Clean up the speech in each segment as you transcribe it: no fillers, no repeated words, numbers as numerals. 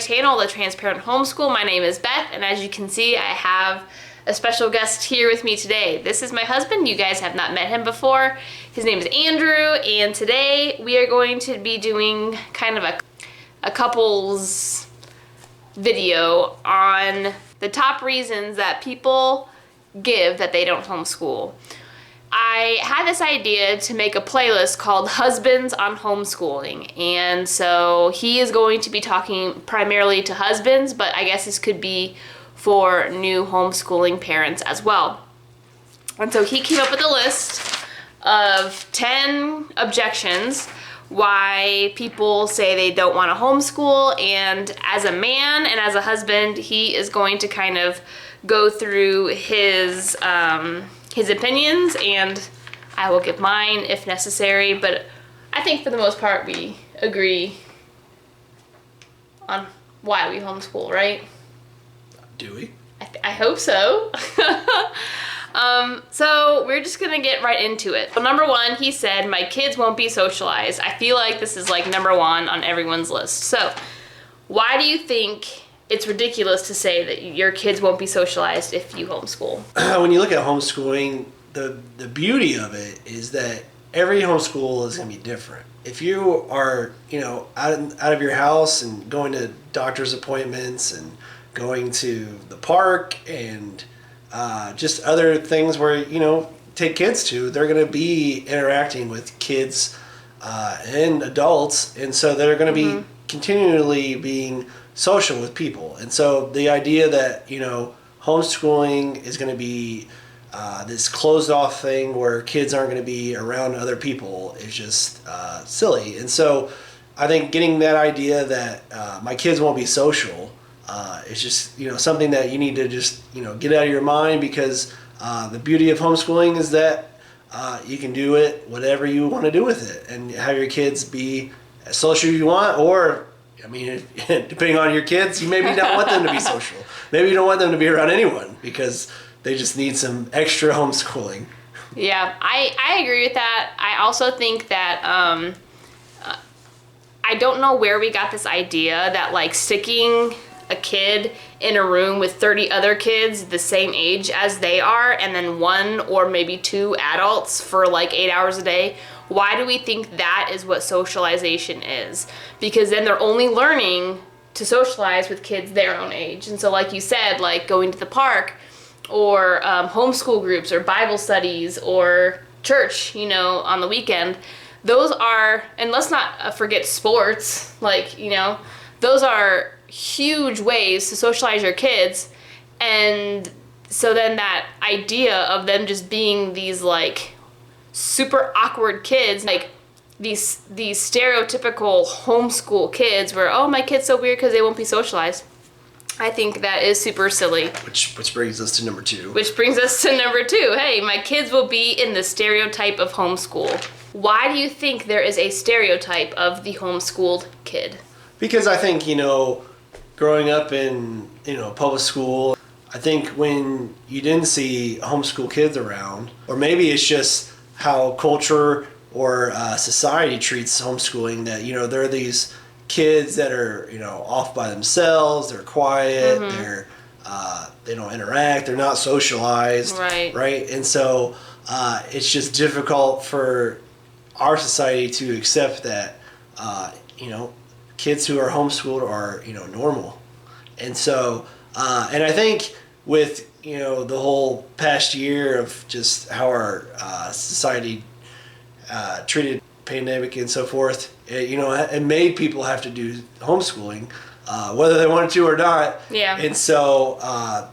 channel, The Transparent Homeschool. My name is Beth, and as you can see, I have a special guest here with me today. This is my husband. You guys have not met him before. His name is Andrew, and today we are going to be doing kind of a couples video on the top reasons that people give that they don't homeschool. I had this idea to make a playlist called Husbands on Homeschooling, and so he is going to be talking primarily to husbands, but I guess this could be for new homeschooling parents as well. And so he came up with a list of 10 objections why people say they don't want to homeschool, and as a man and as a husband, he is going to kind of go through his opinions, and I will give mine if necessary, but I think for the most part we agree on why we homeschool, right? Do we? I hope so. So we're just gonna get right into it. Well, number one, he said, my kids won't be socialized. I feel like this is like number one on everyone's list. So why do you think it's ridiculous to say that your kids won't be socialized if you homeschool? When you look at homeschooling, the beauty of it is that every homeschool is going to be different. If you are, out of your house and going to doctor's appointments and going to the park and just other things where, take kids to, they're going to be interacting with kids and adults. And so they're going to be continually being social with people. And so the idea that, homeschooling is going to be this closed off thing where kids aren't going to be around other people is just silly. And so I think getting that idea that my kids won't be social is just, something that you need to just, get out of your mind, because the beauty of homeschooling is that you can do it whatever you want to do with it and have your kids be as social as you want, or depending on your kids, you maybe not want them to be social. Maybe you don't want them to be around anyone because they just need some extra homeschooling. Yeah, I agree with that. I also think that I don't know where we got this idea that like sticking a kid in a room with 30 other kids the same age as they are, and then one or maybe two adults for like 8 hours a day. Why do we think that is what socialization is? Because then they're only learning to socialize with kids their own age. And so like you said, like going to the park or homeschool groups or Bible studies or church, on the weekend, those are, and let's not forget sports, those are huge ways to socialize your kids. And so then that idea of them just being these like super awkward kids, like these stereotypical homeschool kids where, oh, my kid's so weird because they won't be socialized. I think that is super silly. Which brings us to number two. Hey, my kids will be in the stereotype of homeschool. Why do you think there is a stereotype of the homeschooled kid? Because I think, growing up in, public school, I think when you didn't see homeschool kids around, or maybe it's just how culture or society treats homeschooling, that, there are these kids that are, off by themselves, they're quiet, they don't interact, they're not socialized, right? And so it's just difficult for our society to accept that, kids who are homeschooled are, normal. And so, and I think with, the whole past year of just how our society treated pandemic and so forth, it made people have to do homeschooling, whether they wanted to or not. Yeah. And so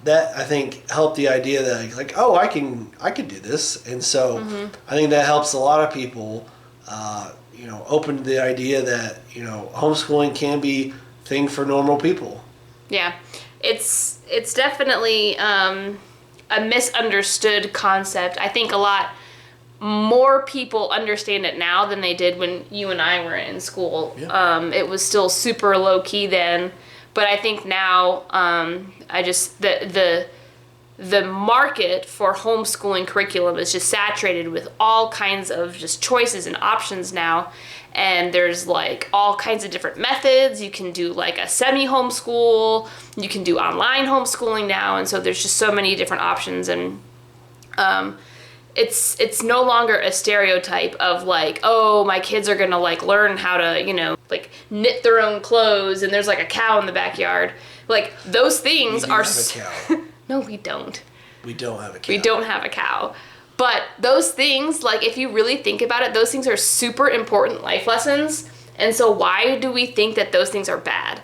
that, I think, helped the idea that like, oh, I can do this. And so I think that helps a lot of people, open to the idea that, homeschooling can be a thing for normal people. Yeah. It's definitely a misunderstood concept. I think a lot more people understand it now than they did when you and I were in school. Yeah. It was still super low key then, but I think now, the the market for homeschooling curriculum is just saturated with all kinds of just choices and options now. And there's like all kinds of different methods. You can do like a semi-homeschool, you can do online homeschooling now. And so there's just so many different options. And it's no longer a stereotype of like, oh, my kids are gonna like learn how to, like knit their own clothes and there's like a cow in the backyard. Like those things are. Have a cow. No, we don't. We don't have a cow. We don't have a cow. But those things, like if you really think about it, those things are super important life lessons. And so why do we think that those things are bad?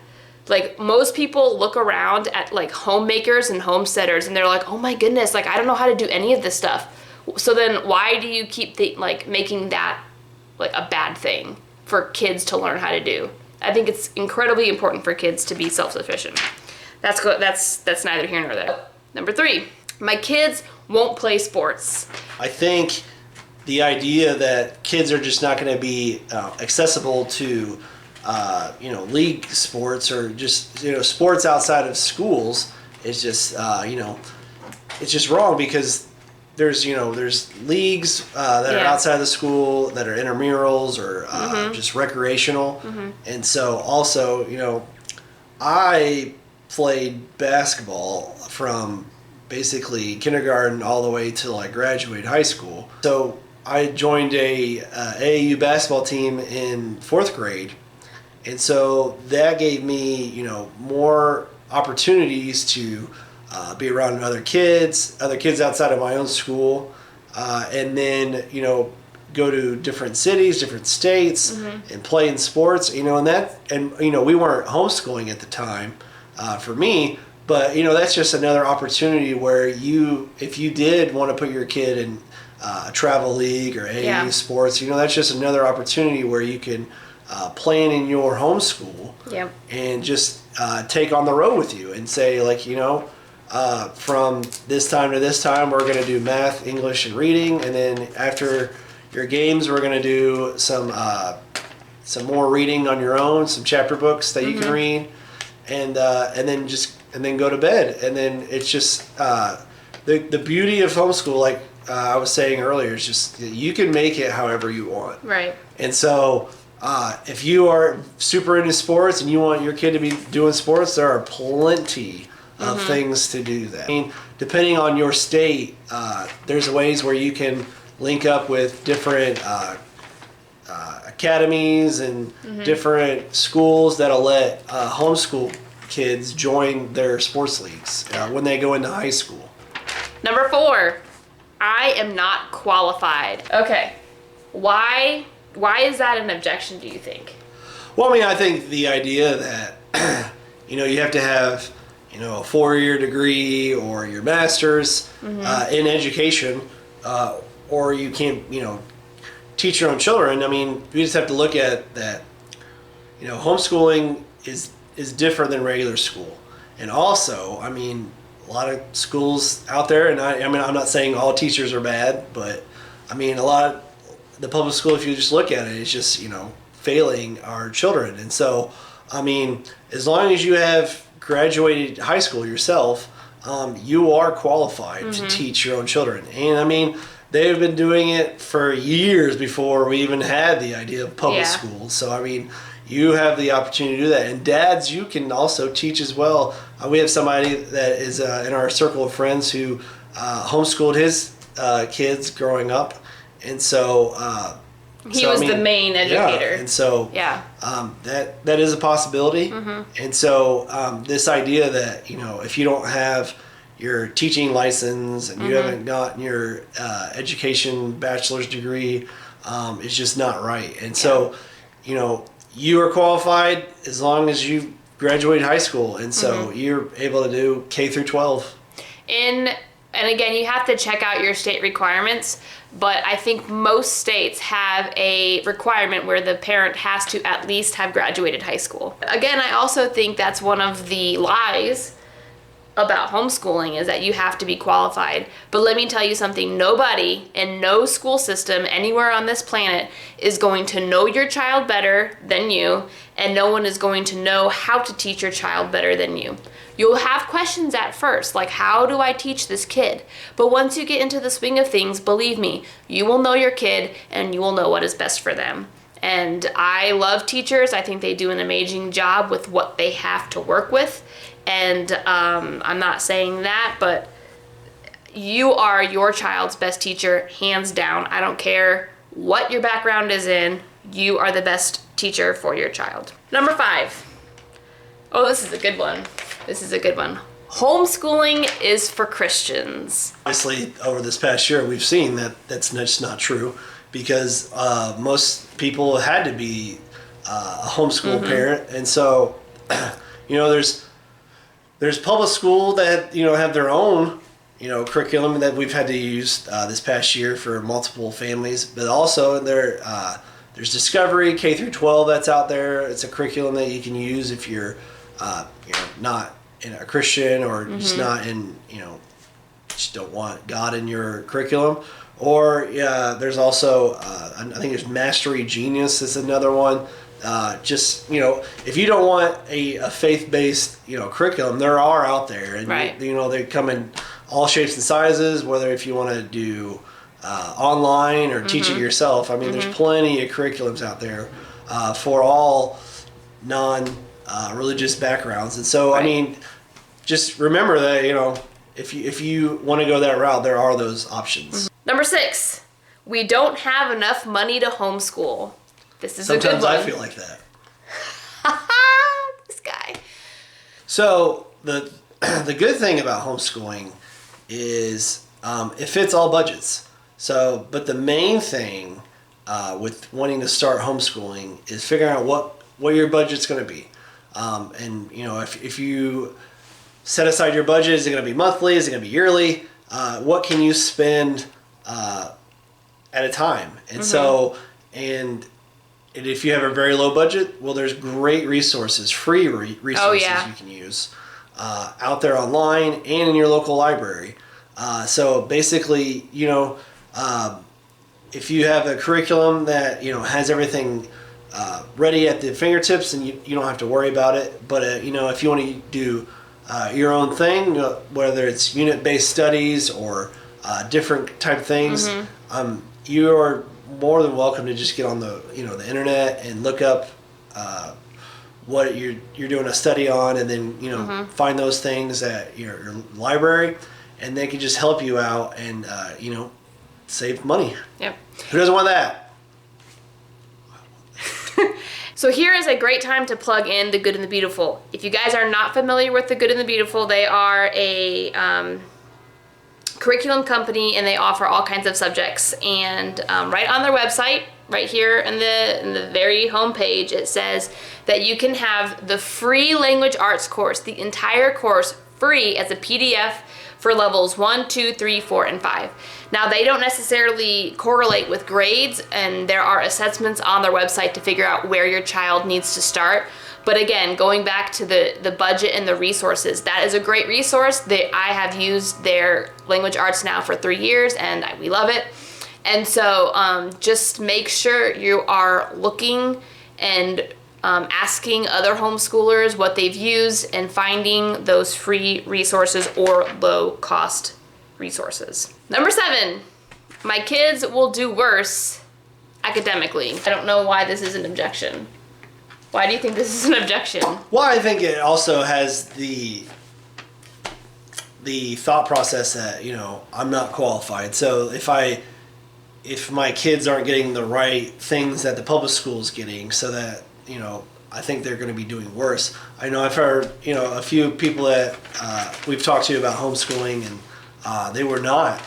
Like most people look around at like homemakers and homesteaders and they're like, oh my goodness, like I don't know how to do any of this stuff. So then why do you keep making that like a bad thing for kids to learn how to do? I think it's incredibly important for kids to be self-sufficient. That's neither here nor there. Number 3, my kids won't play sports. I think the idea that kids are just not going to be accessible to, league sports or just, sports outside of schools is just, it's just wrong because there's leagues that are outside of the school that are intramurals or just recreational. And so also, I played basketball from basically kindergarten all the way till I graduated high school. So I joined a AAU basketball team in 4th grade. And so that gave me, more opportunities to be around other kids outside of my own school, and then, go to different cities, different states, and play in sports, and we weren't homeschooling at the time for me. But, that's just another opportunity where if you did want to put your kid in a travel league or AAU sports, that's just another opportunity where you can plan in your homeschool and just take on the road with you and say, like, from this time to this time, we're going to do math, English, and reading. And then after your games, we're going to do some more reading on your own, some chapter books that you can read. And then go to bed. And then it's just the beauty of homeschool, like I was saying earlier, is just you can make it however you want. Right. And so if you are super into sports and you want your kid to be doing sports, there are plenty of things to do that. I mean, depending on your state, there's ways where you can link up with different academies and different schools that'll let homeschool kids join their sports leagues when they go into high school. Number 4, I am not qualified. Okay, why is that an objection, do you think? Well, I mean, I think the idea that you have to have a 4-year degree or your master's in education, or you can't teach your own children. I mean, we just have to look at that. Homeschooling is different than regular school. And also, I mean, a lot of schools out there, and I mean, I'm not saying all teachers are bad, but I mean, a lot of the public school, if you just look at it, is just, failing our children. And so, I mean, as long as you have graduated high school yourself, you are qualified to teach your own children. And I mean, they've been doing it for years before we even had the idea of public school. So, I mean, you have the opportunity to do that. And dads, you can also teach as well. We have somebody that is in our circle of friends who homeschooled his kids growing up. And so he was the main educator. And so that is a possibility. And so this idea that, if you don't have your teaching license and you haven't gotten your education bachelor's degree, is just not right. And so, you are qualified as long as you graduated high school. And so you're able to do K through 12. And again, you have to check out your state requirements, but I think most states have a requirement where the parent has to at least have graduated high school. Again, I also think that's one of the lies about homeschooling, is that you have to be qualified. But let me tell you something, nobody in no school system anywhere on this planet is going to know your child better than you, and no one is going to know how to teach your child better than you. You'll have questions at first, like how do I teach this kid? But once you get into the swing of things, believe me, you will know your kid and you will know what is best for them. And I love teachers. I think they do an amazing job with what they have to work with. And I'm not saying that, but you are your child's best teacher, hands down. I don't care what your background is in. You are the best teacher for your child. Number 5. Oh, this is a good one. This is a good one. Homeschooling is for Christians. Obviously, over this past year, we've seen that that's just not true, because most people had to be a homeschool parent. And so, there's public school that, have their own, curriculum that we've had to use this past year for multiple families. But also there's Discovery K through 12 that's out there. It's a curriculum that you can use if you're, not in a Christian, or just not in, just don't want God in your curriculum. Or there's also, I think there's Mastery Genius is another one. If you don't want a faith-based, curriculum, there are out there. And, right. They come in all shapes and sizes, whether if you want to do online or teach it yourself. I mean, there's plenty of curriculums out there for all non-religious backgrounds. And so, right. I mean, just remember that, if you want to go that route, there are those options. Number 6, we don't have enough money to homeschool. This is a good one. Sometimes I feel like that. This guy. So the good thing about homeschooling is it fits all budgets. So, but the main thing with wanting to start homeschooling is figuring out what your budget's going to be. And if you set aside your budget, is it going to be monthly? Is it going to be yearly? What can you spend at a time? And so, and if you have a very low budget, well, there's great resources, free resources you can use out there online and in your local library. So basically, if you have a curriculum that, has everything ready at the fingertips, and you don't have to worry about it. But, if you want to do your own thing, whether it's unit-based studies or different type things, you are more than welcome to just get on the the internet and look up what you're doing a study on, and then find those things at your library, and they can just help you out and save money. Yep. Who doesn't want that? So here is a great time to plug in The Good and the Beautiful. If you guys are not familiar with The Good and the Beautiful, they are a curriculum company, and they offer all kinds of subjects. And right on their website, right here in the very homepage, it says that you can have the free language arts course, the entire course, free as a PDF for levels 1, 2, 3, 4, and 5. Now, they don't necessarily correlate with grades, and there are assessments on their website to figure out where your child needs to start. But again, going back to the budget and the resources, that is a great resource. I have used their language arts now for 3 years, and we love it. And so just make sure you are looking and asking other homeschoolers what they've used, and finding those free resources or low-cost resources. Number 7, my kids will do worse academically. I don't know why this is an objection. Why do you think this is an objection? Well, I think it also has the thought process that, I'm not qualified. So if my kids aren't getting the right things that the public school's getting, so that, I think they're going to be doing worse. I know I've heard, a few people that we've talked to about homeschooling, and they were not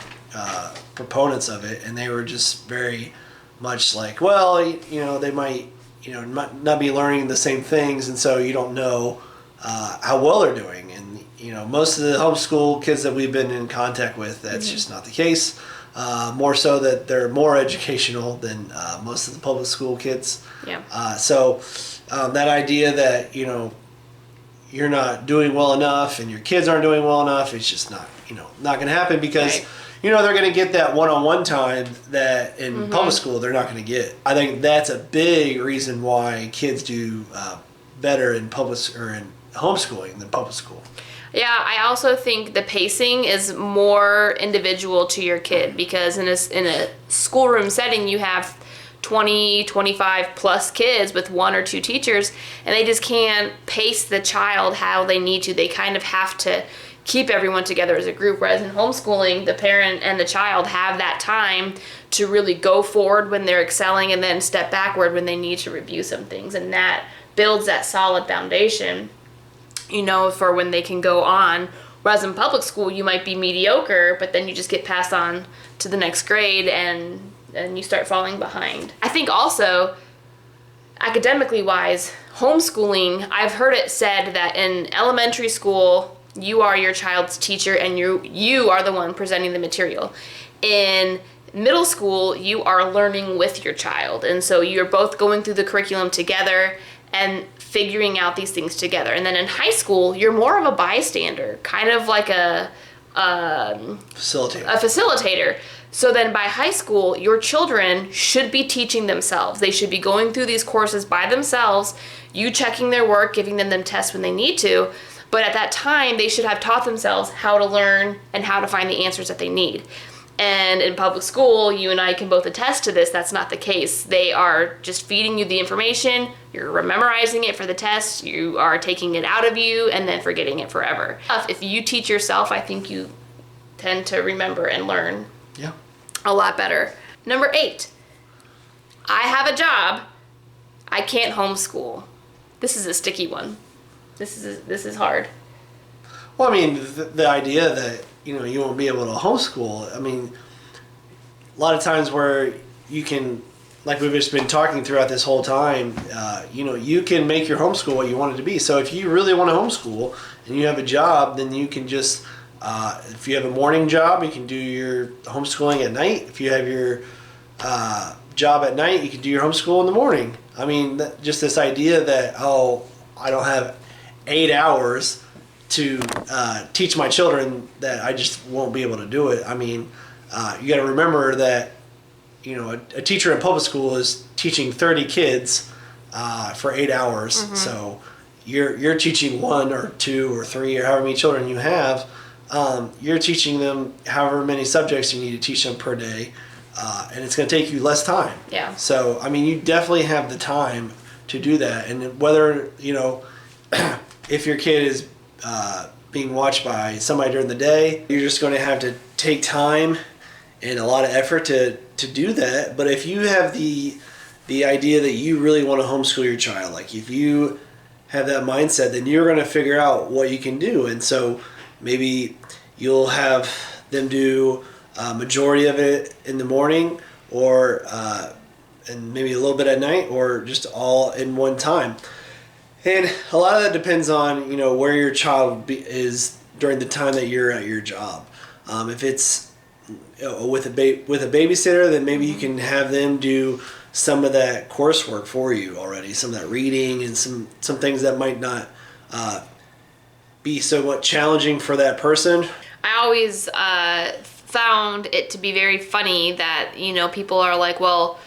proponents of it, and they were just very much like, well, they might, not be learning the same things, and so you don't know how well they're doing. And, most of the homeschool kids that we've been in contact with, that's just not the case. More so that they're more educational than most of the public school kids. Yeah. So that idea that, you're not doing well enough and your kids aren't doing well enough, it's just not, not going to happen, because right. They're going to get that one-on-one time that in public school they're not going to get. I think that's a big reason why kids do better in public or in homeschooling than public school. Yeah, I also think the pacing is more individual to your kid, because in a schoolroom setting you have 20, 25 plus kids with one or two teachers, and they just can't pace the child how they need to. They kind of have to keep everyone together as a group, whereas in homeschooling, the parent and the child have that time to really go forward when they're excelling and then step backward when they need to review some things, and that builds that solid foundation, for when they can go on. Whereas in public school, you might be mediocre, but then you just get passed on to the next grade and you start falling behind. I think also, academically wise, homeschooling, I've heard it said that in elementary school, you are your child's teacher and you are the one presenting the material. In middle school, you are learning with your child, and so you're both going through the curriculum together and figuring out these things together. And then in high school, you're more of a bystander, kind of like a facilitator. So then by high school, your children should be teaching themselves. They should be going through these courses by themselves, you checking their work, giving them tests when they need to. But at that time, they should have taught themselves how to learn and how to find the answers that they need. And in public school, you and I can both attest to this, that's not the case. They are just feeding you the information, you're memorizing it for the test, you are taking it out of you and then forgetting it forever. If you teach yourself, I think you tend to remember and learn a lot better. Number 8, I have a job, I can't homeschool. This is a sticky one. This is hard. Well, I mean, the idea that you won't be able to homeschool. I mean, a lot of times where you can, like we've just been talking throughout this whole time, you can make your homeschool what you want it to be. So if you really want to homeschool and you have a job, then you can just, if you have a morning job, you can do your homeschooling at night. If you have your job at night, you can do your homeschool in the morning. I mean, just this idea that, I don't have 8 hours to teach my children, that I just won't be able to do it. I mean, you got to remember that, a teacher in public school is teaching 30 kids for 8 hours. Mm-hmm. So you're teaching 1 or 2 or 3 or however many children you have. You're teaching them however many subjects you need to teach them per day, and it's going to take you less time. Yeah. So I mean, you definitely have the time to do that, and whether if your kid is being watched by somebody during the day, you're just going to have to take time and a lot of effort to do that. But if you have the idea that you really want to homeschool your child, like if you have that mindset, then you're going to figure out what you can do. And so maybe you'll have them do a majority of it in the morning, or and maybe a little bit at night, or just all in one time. And a lot of that depends on, where your child is during the time that you're at your job. If it's with a babysitter, then maybe you can have them do some of that coursework for you already, some of that reading and some things that might not be so much challenging for that person. I always found it to be very funny that, people are like, well,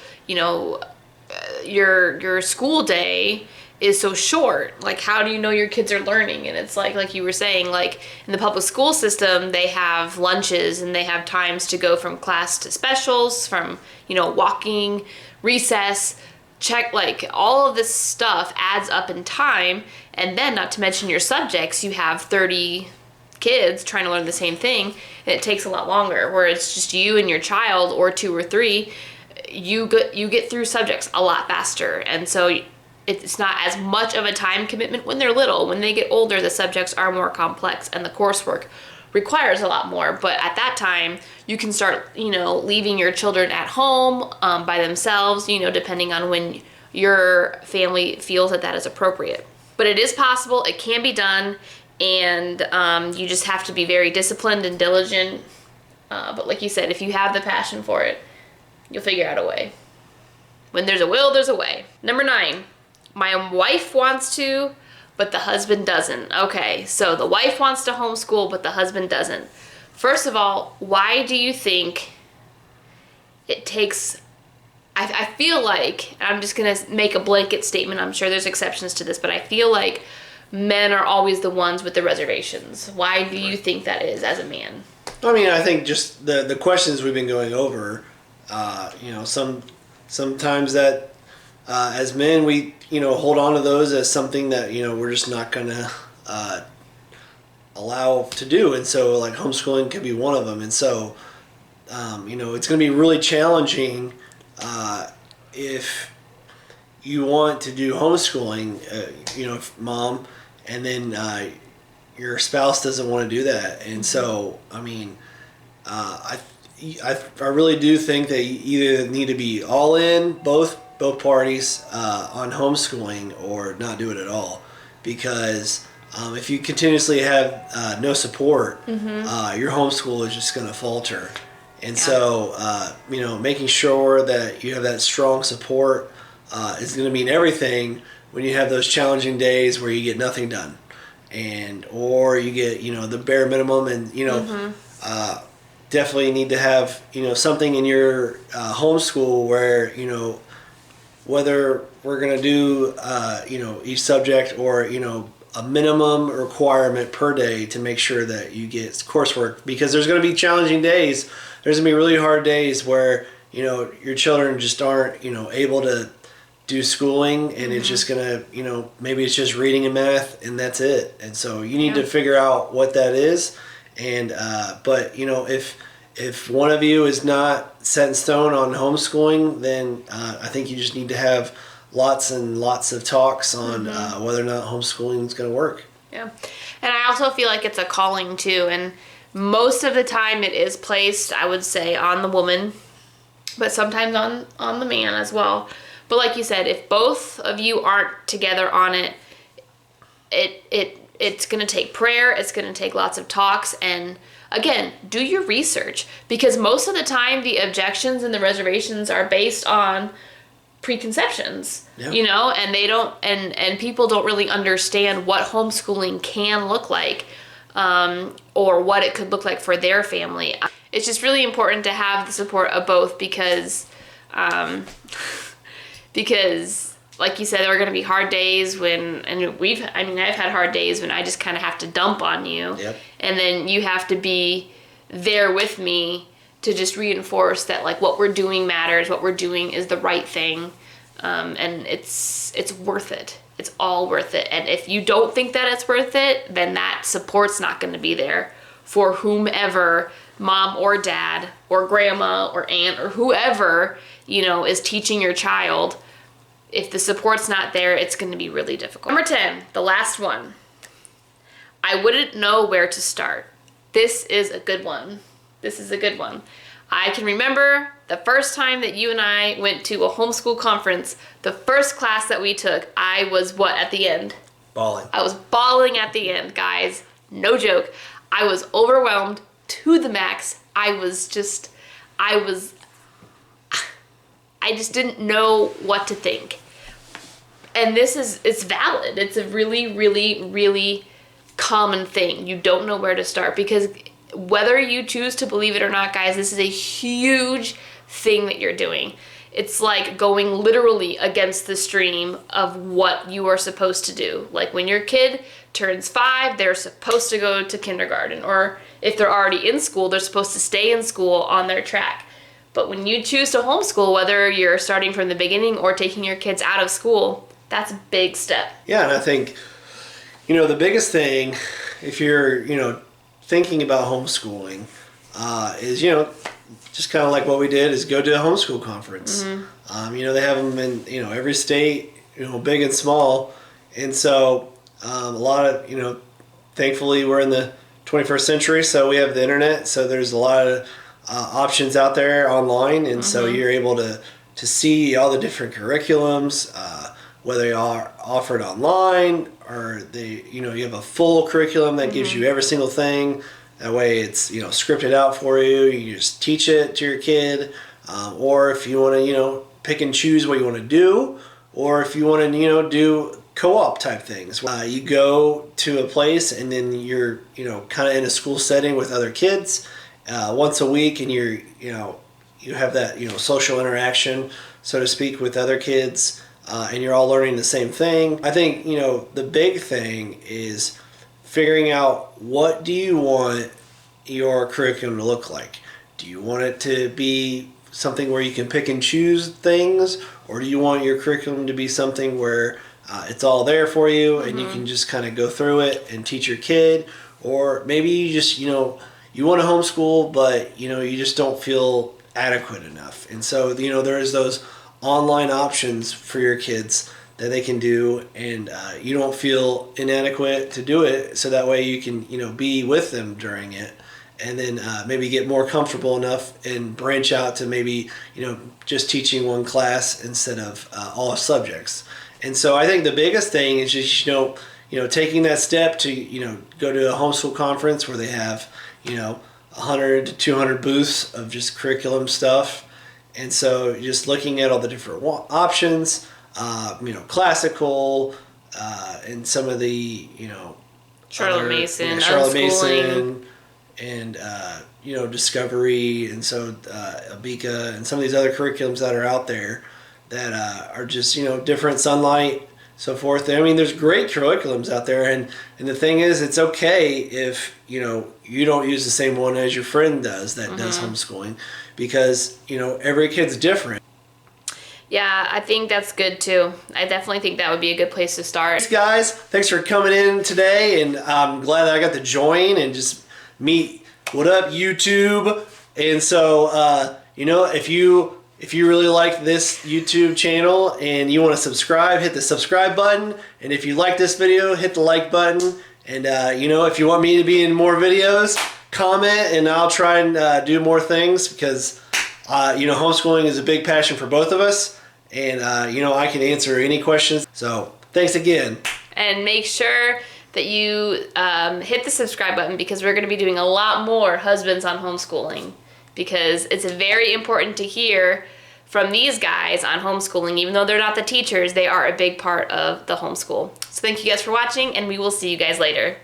your school day is so short. Like, how do you know your kids are learning? And it's like you were saying, like in the public school system, they have lunches and they have times to go from class to specials, from, walking, recess, check, like all of this stuff adds up in time. And then not to mention your subjects, you have 30 kids trying to learn the same thing, and it takes a lot longer. Where it's just you and your child, or 2 or 3, you get through subjects a lot faster. And so it's not as much of a time commitment when they're little. When they get older, the subjects are more complex and the coursework requires a lot more. But at that time, you can start, leaving your children at home by themselves, depending on when your family feels that is appropriate. But it is possible, it can be done, and you just have to be very disciplined and diligent. But like you said, if you have the passion for it, you'll figure out a way. When there's a will, there's a way. Number 9. My wife wants to, but the husband doesn't. Okay, so the wife wants to homeschool, but the husband doesn't. First of all, why do you think it takes... I feel like, I'm just going to make a blanket statement, I'm sure there's exceptions to this, but I feel like men are always the ones with the reservations. Why do you think that is as a man? I mean, I think just the questions we've been going over, sometimes that as men we hold on to those as something that we're just not gonna allow to do, and so like homeschooling could be one of them, and so it's going to be really challenging if you want to do homeschooling, mom, and then your spouse doesn't want to do that. And so, I mean, I really do think that you either need to be all in, both parties, on homeschooling, or not do it at all. Because if you continuously have no support, your homeschool is just going to falter. And so, making sure that you have that strong support is going to mean everything when you have those challenging days where you get nothing done, or you get the bare minimum, and definitely need to have something in your homeschool where whether we're going to do each subject or a minimum requirement per day to make sure that you get coursework, because there's going to be challenging days. There's going to be really hard days where your children just aren't able to do schooling, and it's just going to maybe it's just reading and math, and that's it. And so you need to figure out what that is. And but if one of you is not set in stone on homeschooling, then I think you just need to have lots and lots of talks on whether or not homeschooling is going to work. Yeah. And I also feel like it's a calling too. And most of the time it is placed, I would say, on the woman, but sometimes on the man as well. But like you said, if both of you aren't together on it, it's going to take prayer. It's going to take lots of talks. And again, do your research, because most of the time the objections and the reservations are based on preconceptions, and they don't, and people don't really understand what homeschooling can look like, or what it could look like for their family. It's just really important to have the support of both, because like you said, there are going to be hard days I've had hard days when I just kind of have to dump on you, and then you have to be there with me to just reinforce that like what we're doing matters, what we're doing is the right thing, and it's worth it. It's all worth it. And if you don't think that it's worth it, then that support's not going to be there for whomever, mom or dad or grandma or aunt or whoever is teaching your child. If the support's not there, it's going to be really difficult. Number 10, the last one. I wouldn't know where to start. This is a good one. I can remember the first time that you and I went to a homeschool conference, the first class that we took, I was at the end? Bawling. I was bawling at the end, guys. No joke. I was overwhelmed to the max. I just didn't know what to think. And it's valid. It's a really, really, really common thing. You don't know where to start, because whether you choose to believe it or not, guys, this is a huge thing that you're doing. It's like going literally against the stream of what you are supposed to do. Like when your kid turns 5, they're supposed to go to kindergarten, or if they're already in school, they're supposed to stay in school on their track. But when you choose to homeschool, whether you're starting from the beginning or taking your kids out of school, that's a big step. Yeah, and I think, the biggest thing, if you're, thinking about homeschooling, is, just kind of like what we did, is go to a homeschool conference. They have them in, every state, big and small. And so a lot of, thankfully we're in the 21st century, so we have the internet. So there's a lot of options out there online. And so you're able to see all the different curriculums, whether they are offered online or you have a full curriculum that gives you every single thing. That way it's, scripted out for you. You just teach it to your kid. Or if you want to, pick and choose what you want to do, or if you want to, do co-op type things. You go to a place and then you're, kind of in a school setting with other kids once a week, and you have that, social interaction, so to speak, with other kids. and you're all learning the same thing. I think, the big thing is figuring out, what do you want your curriculum to look like? Do you want it to be something where you can pick and choose things, or do you want your curriculum to be something where it's all there for you and you can just kind of go through it and teach your kid? Or maybe you just, you want to homeschool, but, you just don't feel adequate enough. And so, there's those online options for your kids that they can do, and you don't feel inadequate to do it, so that way you can, be with them during it, and then maybe get more comfortable enough and branch out to maybe, just teaching one class instead of all subjects. And so I think the biggest thing is just, taking that step to, go to a homeschool conference where they have, 100 to 200 booths of just curriculum stuff. And so just looking at all the different options, classical, and some of the, Charlotte Mason, Charlotte unschooling. Mason, and, Discovery, and so Abika, and some of these other curriculums that are out there that are just, different, Sunlight, so forth. I mean, there's great curriculums out there, and the thing is, it's okay if, you don't use the same one as your friend does that does homeschooling, because, every kid's different. Yeah, I think that's good too. I definitely think that would be a good place to start. Thanks, guys. Thanks for coming in today, and I'm glad that I got to join and just meet. What up, YouTube? And so, if you really like this YouTube channel and you want to subscribe, hit the subscribe button. And if you like this video, hit the like button. And, if you want me to be in more videos, comment, and I'll try and do more things, because, homeschooling is a big passion for both of us. And, I can answer any questions. So thanks again. And make sure that you hit the subscribe button, because we're going to be doing a lot more husbands on homeschooling, because it's very important to hear from these guys on homeschooling. Even though they're not the teachers, they are a big part of the homeschool. So thank you guys for watching, and we will see you guys later.